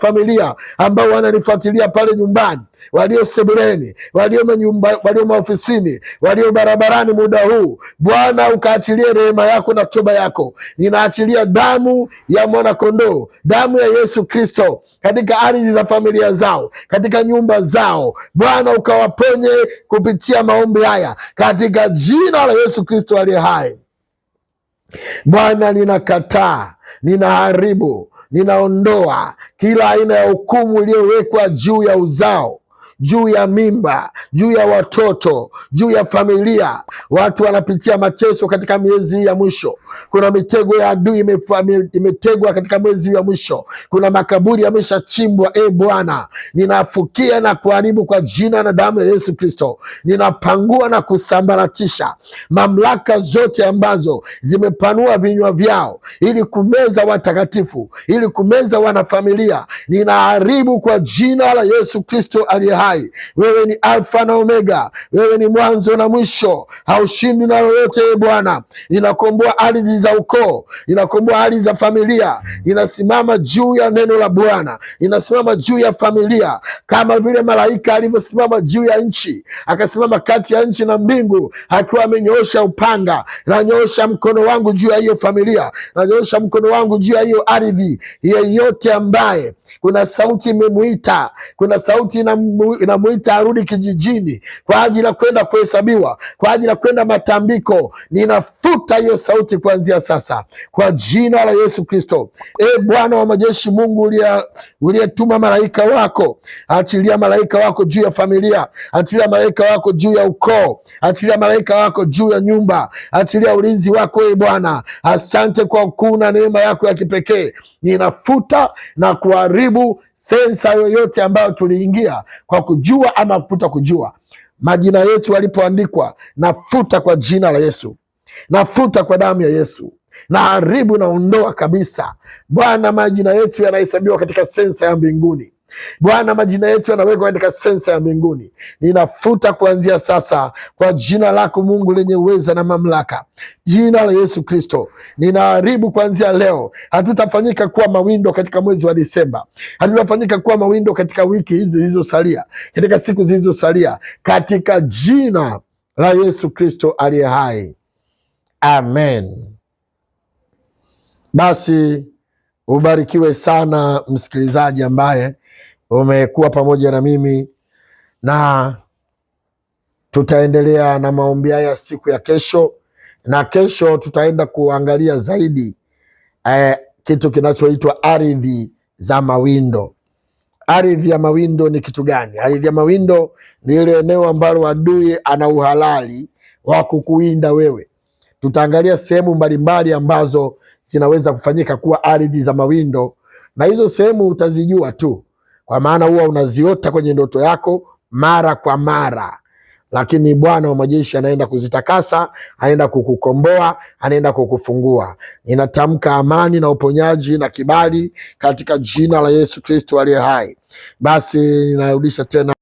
familia ambao wananifuatilia pale nyumbani, walio sebuleni, walio maofisini, walio barabarani muda huu, Bwana ukaachilie rehema yako na toba yako. Ninaachilia damu ya mwana kondoo, damu ya Yesu Kristo katika ardhi za familia zao, katika nyumba zao. Bwana ukawaponye kupitia maombi haya katika jina la Yesu Kristo aliye hai. Bwana, ninakataa, ninaharibu, ninaondoa kila aina ya hukumu iliyowekwa juu ya uzao, juu ya mimba, juu ya watoto, juu ya familia. Watu wanapitia mateso katika miezi hii ya mwisho. Kuna mitego ya adui imetegwa katika mwezi huu ya mwisho. Kuna makaburi yameshachimbwa. Bwana, ninafukia na kuharibu kwa jina na damu ya Yesu Kristo. Ninapangua na kusambaratisha mamlaka zote ambazo zimepanua vinywa vyao ili kumeza watakatifu, ili kumeza wanafamilia. Ninaharibu kwa jina la Yesu Kristo aliye hai. Wewe ni Alfa na Omega, wewe ni mwanzo na mwisho, haushindwi na lolote. Bwana, ninakomboa ardhi za ukoo, ninakomboa ardhi za familia. Ninasimama juu ya neno la Bwana, ninasimama juu ya familia kama vile malaika alivyosimama juu ya nchi, akasimama kati ya nchi na mbingu akiwa amenyoosha upanga. Nanyoosha mkono wangu juu ya hiyo familia, nanyoosha mkono wangu juu ya hiyo ardhi. Yeyote ambaye kuna sauti imemuita, kuna sauti inamuita arudi kijijini kwa ajili ya kwenda kuhesabiwa, kwa ajili ya kwenda matambiko, ninafuta hiyo sauti kuanzia sasa kwa jina la Yesu Kristo. Bwana wa majeshi, Mungu uliyetuma malaika wako, achilia malaika wako juu ya familia, achilia malaika wako juu ya ukoo, achilia malaika wako juu ya nyumba, achilia ulinzi wako. Bwana, asante kwa ukuu na neema yako ya kipekee. Ninafuta na kuharibu sensa yoyote ambayo tuliingia kwa kujua ama kuputa kujua. Majina yetu yalipoandikwa, nafuta kwa jina la Yesu, nafuta kwa damu ya Yesu, na haribu na ondoa kabisa. Bwana, majina yetu yanahesabiwa katika sensa ya mbinguni. Bwana, majina yetu yanawekwa katika sensa ya mbinguni. Ninafuta kuanzia sasa kwa jina lako Mungu lenye uweza na mamlaka, jina la Yesu Kristo. Ninaharibu kuanzia leo. Hatutafanyika kuwa mawindo katika mwezi wa Disemba, hatutafanyika kuwa mawindo katika wiki hizi zilizosalia, katika siku zilizosalia, katika jina la Yesu Kristo aliye hai, amen. Basi ubarikiwe sana msikilizaji ambaye umekuwa pamoja na mimi, na tutaendelea na maombi haya siku ya kesho, na kesho tutaenda kuangalia zaidi kitu kinachoitwa ardhi za mawindo. Ardhi ya mawindo ni kitu gani? Ardhi ya mawindo ni ile eneo ambalo adui ana uhalali wa kukuwinda wewe. Tutaangalia sehemu mbalimbali ambazo zinaweza kufanyika kuwa ardhi za mawindo, na hizo sehemu utazijua tu, kwa maana huwa unaziota kwenye ndoto yako mara kwa mara. Lakini Bwana wa majeshi anaenda kuzitakasa, anaenda kukukomboa, anaenda kukufungua. Ninatamka amani na uponyaji na kibali katika jina la Yesu Kristo aliye hai. Basi ninarudisha tena